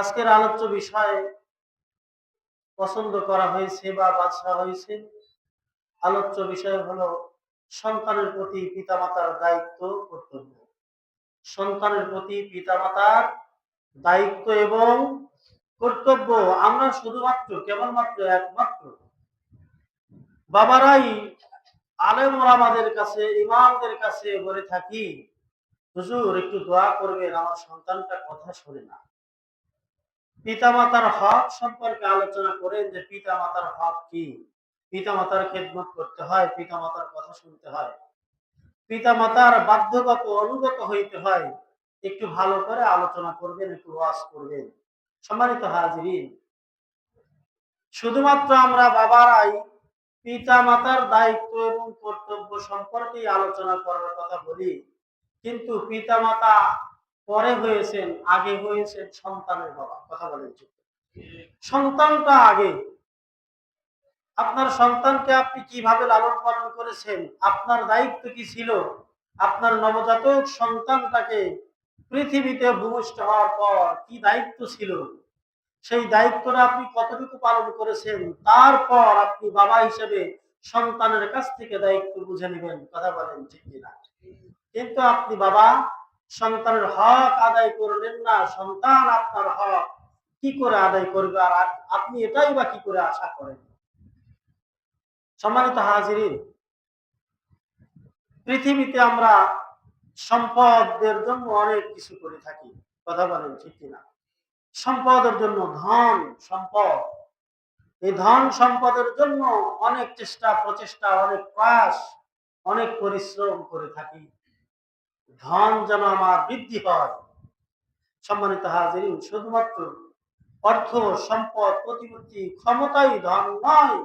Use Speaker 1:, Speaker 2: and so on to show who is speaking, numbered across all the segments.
Speaker 1: আজকের আলোচ্য বিষয় পছন্দ করা হয়েছে বা বাছা হয়েছে। আলোচ্য বিষয় হলো সন্তানের প্রতি পিতামাতার দায়িত্ব কর্তব্য। সন্তানের প্রতি পিতামাতার দায়িত্ব এবং কর্তব্য। আমরা শুধুমাত্র কেবলমাত্র একমাত্র বাবারাই আলেম ওলামাদের কাছে, ইমামদের কাছে বলে থাকি, হুজুর একটু দোয়া করবেন, আমার সন্তানটা কথা শোনে না। পিতামাতার হক সম্পর্কে আলোচনা করেন যে পিতামাতার হক কি। পিতামাতার খেদমত করতে হয়, পিতামাতার কথা শুনতে হয়, পিতামাতার বাধ্যগত অনুগত হইতে হয়। একটু ভালো করে আলোচনা করবেন, একটু ওয়াজ করবেন। সম্মানিত হাজিরিন, শুধুমাত্র আমরা বাবারাই পিতামাতার দায়িত্ব এবং কর্তব্য সম্পর্কেই আলোচনা করার কথা বলি, কিন্তু পিতামাতা পরে হয়েছেন, আগে হয়েছেন সন্তানের বাবা। কথা বলেন, সন্তানটা আগে। আপনার সন্তানকে আপনি কিভাবে লালন পালন করেছেন, আপনার দায়িত্ব কি ছিল? আপনার নবজাতক সন্তানটাকে পৃথিবীতে ভূমিষ্ঠ হওয়ার পর কি দায়িত্ব ছিল, সেই দায়িত্বটা আপনি কতটুকু পালন করেছেন, তারপর আপনি বাবা হিসেবে সন্তানের কাছ থেকে দায়িত্ব বুঝে নেবেন। কথা বলেন ঠিক কিনা? কিন্তু আপনি বাবা সন্তানের হক আদায় করলেন না, সন্তান আপনার হক কি করে আদায় করবে? আর আপনি এটাই বা কি করে আশা করেন? সম্মানিত হাজিরিন, পৃথিবীতে আমরা সম্পদের জন্য অনেক কিছু করে থাকি। কথা বলেন ঠিক কিনা? সম্পদের জন্য, ধন সম্পদ, এই ধন সম্পদের জন্য অনেক চেষ্টা প্রচেষ্টা, অনেক প্রয়াস, অনেক পরিশ্রম করে থাকি, ধন যেন আমার বৃদ্ধি হয়। সম্মানিত হাজিরিন, শুধুমাত্র অর্থ সম্পদ প্রতিপত্তি ক্ষমতাই ধন নয়।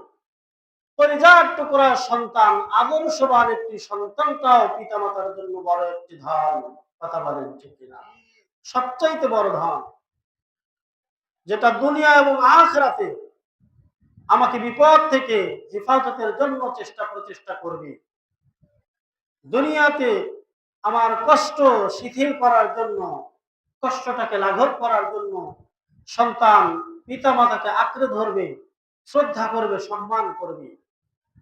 Speaker 1: পরিজাত টুকরা সন্তান, আদর্শবান একটি সন্তানটাও পিতামাতার জন্য বড় একটি ধন। কথা বলেন ঠিক কিনা? সবচাইতে বড় ধন, যেটা দুনিয়া এবং আখিরাতে আমাকে বিপদ থেকে হেফাজতের জন্য চেষ্টা প্রচেষ্টা করবে। দুনিয়াতে আমার কষ্ট শিথিল করার জন্য, কষ্টটাকে লাঘব করার জন্য সন্তান পিতামাতাকে আঁকড়ে ধরবে, শ্রদ্ধা করবে, সম্মান করবে।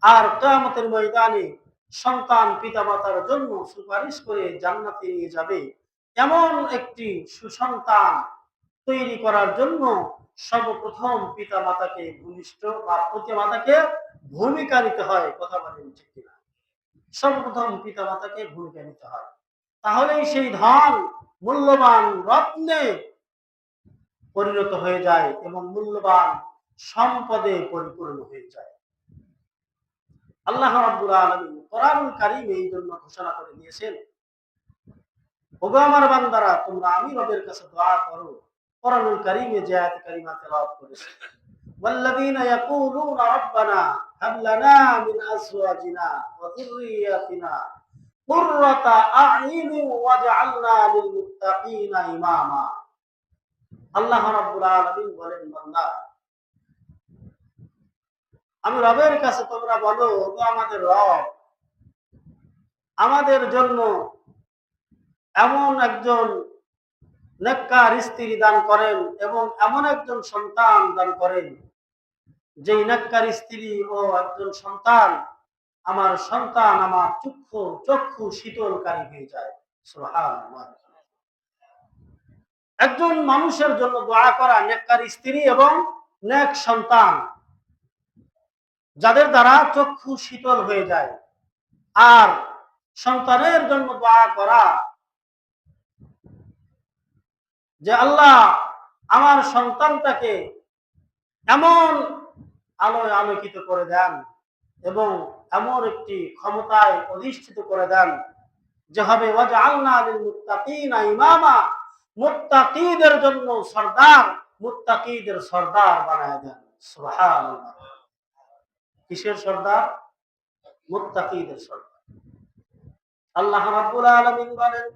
Speaker 1: আর কিয়ামতের ময়দানে সন্তান পিতামাতার জন্য সুপারিশ করে জান্নাতে নিয়ে যাবে। এমন একটি সুসন্তান তৈরি করার জন্য সর্বপ্রথম পিতামাতাকে ভূমিষ্ঠ বা পিতামাতাকে ভূমিকা নিতে হয়। কথা বলেন ঠিক কিনা? সর্বপ্রথম পিতামাতাকে ভূমিকা নিতে হয়, তাহলেই সেই ধন মূল্যবান রত্নে পরিণত হয়ে যায় এবং মূল্যবান সম্পদে পরিপূর্ণ হয়ে যায়। আল্লাহ রাব্বুল আলামিন কোরআনুল কারীম এই জন্য ঘোষণা করে দিয়েছেন, ওগো আমার বান্দারা, তোমরা আমি রবের কাছে দোয়া করো। কোরআনুল কারীমে যে আয়াত কারিমা তেলাওয়াত করেছে, ওয়াল্লাযীনা ইয়াকুলুনা রাব্বানা হাব লানা মিন আজওয়াজিনা ওয়া যুররিয়াতিনা কুররাতা আ'ইউনিন ওয়াজআলনা লিল মুত্তাকিনা ইমামা। আল্লাহ রাব্বুল আলামিন বলেন, বান্দা আমি রবের কাছে তোমরা বলো, ওগো আমাদের রব, আমাদের জন্য এমন একজন নেককার স্ত্রী দান করেন এবং এমন একজন সন্তান দান করেন, যেই নেককার স্ত্রী ও একজন সন্তান আমার সন্তান আমার চক্ষু শীতলকারী হয়ে যায়। সুবহানাল্লাহ। একজন মানুষের জন্য দোয়া করা, নেককার স্ত্রী এবং নেক সন্তান, যাদের দ্বারা চক্ষু শীতল হয়ে যায়। আর সন্তানের জন্য দোয়া করা যে আল্লাহ আমার সন্তানটাকে এমন আলোয় আলোকিত করে দেন এবং এমন একটি ক্ষমতায় অধিষ্ঠিত করে দেন যে হবে ওয়াজআলনা লিল মুত্তাকিনা ইমামা, মুত্তাকিদের জন্য সরদার, মুত্তাকিদের সরদার বানায় দেন। সুবহানাল্লাহ। কিসের সরদার? মুত্তাকিদের সরদার। আল্লাহ রাব্বুল আলামিন বলেন,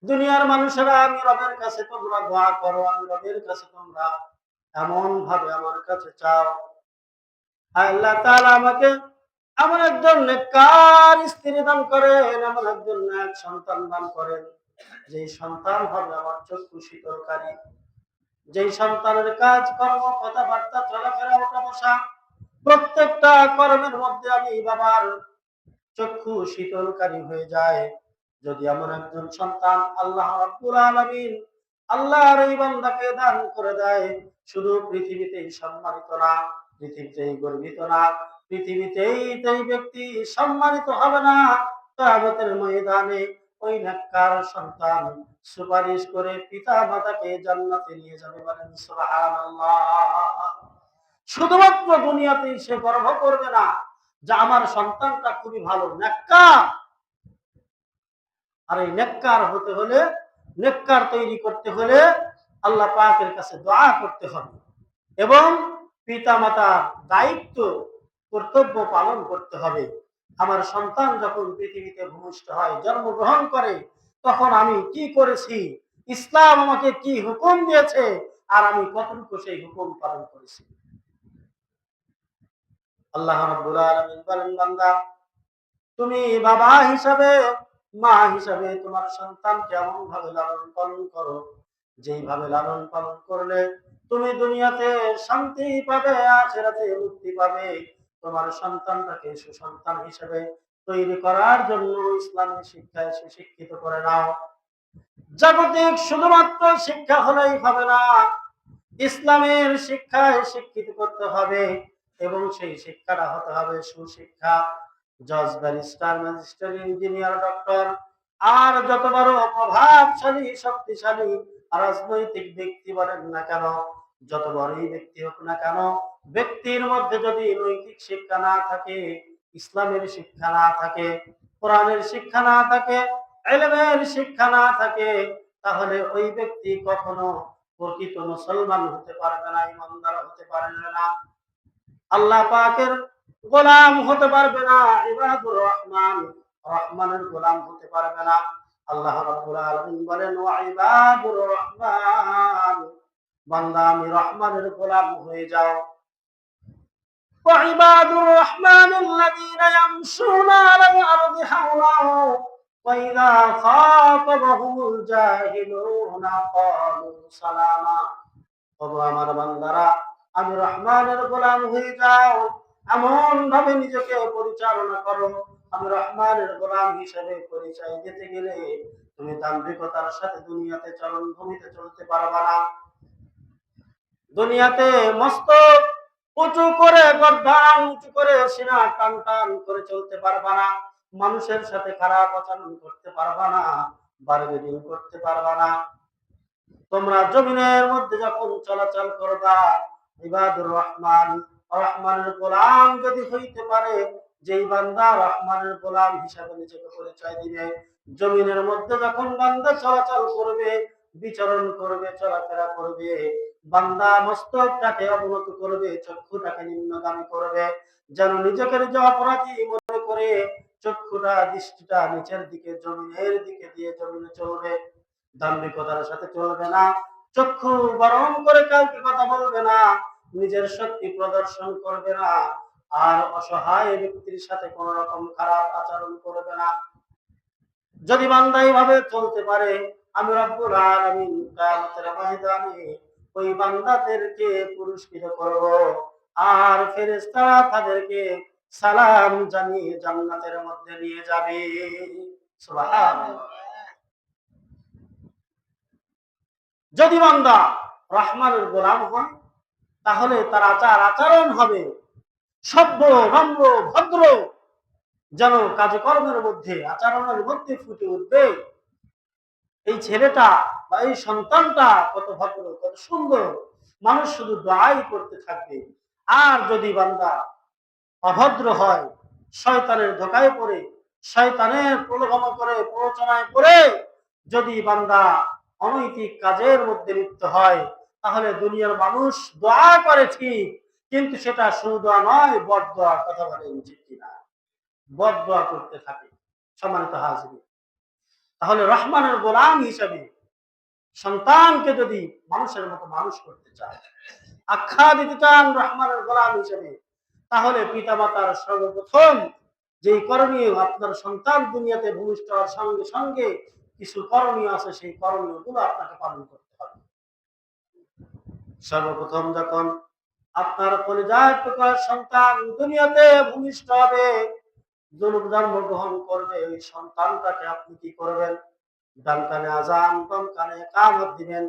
Speaker 1: দুনিয়ার মানুষেরা আমি রবের কাছে তোমরা দোয়া করো, আমি রবের কাছে তোমরা এমন ভাবে আমার কাছে চাও, আল্লাহ তাআলা আমাকে এমন একজন নেককার স্ত্রী দান করেন, এমন একজন নেক সন্তান দান করেন, যেই সন্তান হবে আমার চক্ষু শীতলকারী, যেই সন্তানের কাজ কর্ম কথাবার্তা চলাফেরা ওঠা বসা প্রত্যেকটা কর্মের মধ্যে আমি বাবার চক্ষু শীতলকারী হয়ে যায়, যদি এমন একজন সন্তান আল্লাহ রাব্বুল আলামিন আল্লাহর এই বান্দাকে দান করে দেয়, শুধু পৃথিবীতেই সম্মানিত না, পৃথিবীতেই গর্বিত না, পৃথিবীতেই এই ব্যক্তি সম্মানিত হবে না, কিয়ামতের ময়দানে ওই নেককার সন্তান সুপারিশ করে পিতা মাতাকে জান্নাতে নিয়ে যাবে। বলেন সুবহানাল্লাহ। শুধুমাত্র দুনিয়াতেই সে গর্ব করবে না যে আমার সন্তানটা খুবই ভালো নেককার, আর এই নেককার হতে হলে, নেককার তৈরি করতে হলে আল্লাহ পাকের কাছে দোয়া করতে হবে এবং পিতা মাতার দায়িত্ব কর্তব্য পালন করতে হবে। আমার সন্তান যখন পৃথিবীতে ভূমিষ্ঠ হয়, জন্মগ্রহণ করে, তখন আমি কি করেছি, ইসলাম আমাকে কি হুকুম দিয়েছে, আর আমি কতটুকু সেই হুকুম পালন করেছি। আল্লাহ রাব্বুল আলামিন বলেন, বান্দা তুমি বাবা হিসাবে, মা হিসাবে তোমার সন্তানকে এমন ভাবে লালন পালন করো, যেইভাবে লালন পালন করলে তুমি দুনিয়াতে শান্তি পাবে, আখিরাতে মুক্তি পাবে। তোমার সন্তানটাকে সুসন্তান হিসেবে তৈরি করার জন্য ইসলামের শিক্ষায় শিক্ষিত করে নাও। জাগতিক শুধুমাত্র শিক্ষা হলেই হবে না, ইসলামের শিক্ষায় শিক্ষিত করতে হবে এবং সেই শিক্ষাটা হতে হবে সুশিক্ষা। জজ, ব্যারিস্টার, ম্যাজিস্ট্রেট, ইঞ্জিনিয়ার, ডক্টর আর যত বড় প্রভাবশালী শক্তিশালী রাজনৈতিক ব্যক্তি বলেন না কেন, যত বড়ই ব্যক্তি হোক না কেন, ব্যক্তির মধ্যে যদি নৈতিক শিক্ষা না থাকে, ইসলামের শিক্ষা না থাকে, কোরআনের শিক্ষা না থাকে, ইলমের শিক্ষা না থাকে, তাহলে ওই ব্যক্তি কখনো প্রকৃত মুসলমান হতে পারবে না, ইমানদার হতে পারবে না, আল্লাহ পাকের গোলাম হতে পারবে না, ইবাদুর রহমান, রহমানের গোলাম হতে পারবে না। আল্লাহ রাব্বুল আলামিন বলেন, ওয়া ইবাদুর রহমান, বান্দা আমি রহমানের গোলাম হয়ে যাও। ওয়া ইবাদুর রহমানিল্লাযীনা ইয়ামশুনা আলাল আরদি হাওলা ওয়া ইযা খাতাবাহুমুল জাহিলুনা ক্বালু সালামা। ওগো আমার বান্দারা, আমি রহমানের গোলাম হয়ে যাও, এমন ভাবে নিজেকে পরিচালনা করো। আমি রহমানের গোলাম হিসেবে পরিচয় দিতে গেলে তুমি দাম্ভিকতার সাথে দুনিয়াতে চরণ ভূমিতে চলতে পারবা না। দুনিয়াতে মস্তক উঁচু করে, গর্দান উঁচু করে, সিনা টান টান করে চলতে পারবা না। মানুষের সাথে খারাপ আচরণ করতে পারবা না, বারগেনিং করতে পারবা না। তোমরা জমিনের মধ্যে যখন চলাচল করবা, ইবাদুর রহমান, রহমানের গোলাম যদি হইতে পারে, যেই বান্দা রহমানের গোলাম হিসাবে নিজেকে পরিচয় দিবে, জমিনের মধ্যে যখন বান্দা চলাচল করবে, বিচরণ করবে, চলাফেরা করবে, বান্দা মস্তকটাকে অবনত করবে, চক্ষুটাকে নিম্নগামী করবে, যেন নিজেকে নিজে অপরাধী মনে করে চক্ষুটা, দৃষ্টিটা নিচের দিকে, জমিনের দিকে দিয়ে জমিনে চলবে। দাম্ভিকতার সাথে চলবে না, চক্ষু গরম করে কাউকে কথা বলবে না, নিজের শক্তি প্রদর্শন করবে না, আর অসহায় ব্যক্তির সাথে কোন রকম খারাপ আচরণ করবে না। যদি বান্দা এইভাবে চলতে পারে, আমি রব্বুল আলামিন কিয়ামতের ময়দানে ওই বান্দাদেরকে পুরস্কৃত করব, আর ফেরেশতারা তাদেরকে সালাম জানিয়ে জান্নাতের মধ্যে নিয়ে যাবে। সুবহানাল্লাহ। যদি বান্দা রহমানের গোলাম হয়, তাহলে তার আচার আচরণ হবে সভ্য, নম্র, ভদ্র, যেন কাজকর্মের মধ্যে, আচরণের মধ্যে ফুটে উঠবে এই ছেলেটা বা এই সন্তানটা কত ভদ্র, কত সুন্দর, মানুষ শুধু দোয়াই করতে থাকবে। আর যদি বান্দা অভদ্র হয়, শয়তানের ধোকায় পড়ে, শয়তানের প্রলোভন করে, প্ররোচনায় পড়ে যদি বান্দা অনৈতিক কাজের মধ্যে লিপ্ত হয়, তাহলে দুনিয়ার মানুষ দোয়া করে ঠিক, কিন্তু সেটা সুদোয়া নয়, বদ দোয়া। কথা বলে উচিত কিনা? বদ দোয়া করতে থাকে। সম্মানিত হাজির, তাহলে রহমানের গোলাম হিসেবে সন্তানকে যদি মানুষের মতো মানুষ করতে চায়, আখ্যা দিতে চান রহমানের গোলাম হিসেবে, তাহলে পিতা মাতার সর্বপ্রথম যেই করণীয়, আপনার সন্তান দুনিয়াতে ভূমিষ্ঠ হওয়ার সঙ্গে সঙ্গে কিছু করণীয় আছে, সেই করণীয় গুলো আপনাকে পালন করতে হবে। সর্বপ্রথম যখন আপনার কলিজার টুকরার সন্তান দুনিয়াতে ভূমিষ্ঠ হবে, জন্মগ্রহণ করবে, ওই সন্তানটাকে আপনি কি করবেন? ডান কানে আজান, বাম কানে ইকামত দিবেন।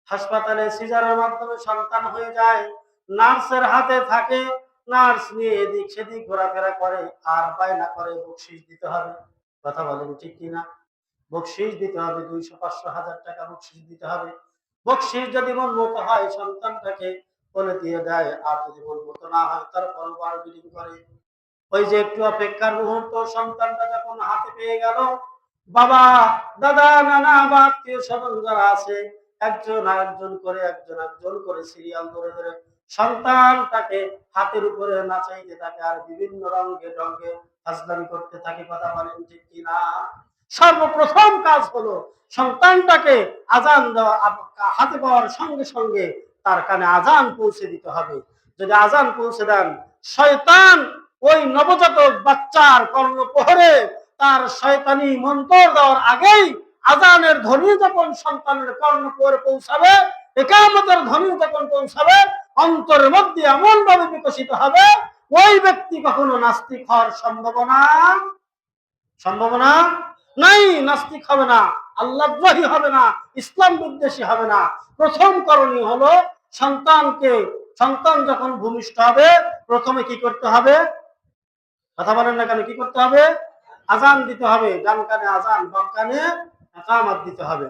Speaker 1: হাসপাতালে সিজারের মাধ্যমে সন্তান হয়ে যায়, নার্সের হাতে থাকে, নার্স নিয়ে এদিক সেদিক ঘোরাফেরা করে আর বায়না করে বকশিশ দিতে হবে। কথা বলেন ঠিক কিনা? বকশিশ দিতে হবে, 200, 500, 1000 টাকা বকশিশ দিতে হবে। বকশিশ যদি মন মতো হয় সন্তানটাকে বলে দিয়ে দেয়, আর যদি মন মতো না হয় তারপর বারবিডিং করে। ওই যে একটু অপেক্ষার মুহূর্ত, সন্তানটা যখন হাতে পেয়ে গেল, বাবা, দাদা, নানা বা আত্মীয় স্বজন যারা আছে, একজন আরেকজন করে, একজন একজন করে সিরিয়াল ধরে ধরে সন্তানটাকে হাতের উপরে নাচাইতে থাকে আর বিভিন্ন রঙে রঙে ফাজলামি করতে থাকে। কথা বলেন ঠিক কিনা? সর্বপ্রথম কাজ হলো সন্তানটাকে আজান দেওয়া, হাতে পাওয়ার সঙ্গে সঙ্গে তার কানে আজান পৌঁছে দিতে হবে। যদি আজান পৌঁছে দেন, শয়তান ওই নবজাতক বাচ্চার কর্ণপ্রহরে তার শয়তানি মন্ত্র দেওয়ার আগেই আজানের ধ্বনি যখন সন্তানের কর্ণপ্রহরে পৌঁছাবে, ইকামতের ধ্বনি যখন পৌঁছাবে, অন্তরের মধ্যে এমন ভাবে বিকশিত হবে, ওই ব্যক্তি কখনো নাস্তিক হওয়ার সম্ভাবনা সম্ভাবনা নাই। নাস্তিক হবে না, আল্লাহদ্রোহী হবে না, ইসলাম বিদ্বেষী হবে না। প্রথম করণীয় হলো সন্তান যখন ভূমিষ্ঠ হবে, প্রথমে কি করতে হবে? কথা বলেন না কেন? কি করতে হবে? আজান দিতে হবে। ডান কানে আজান, বাম কানে ইকামত দিতে হবে।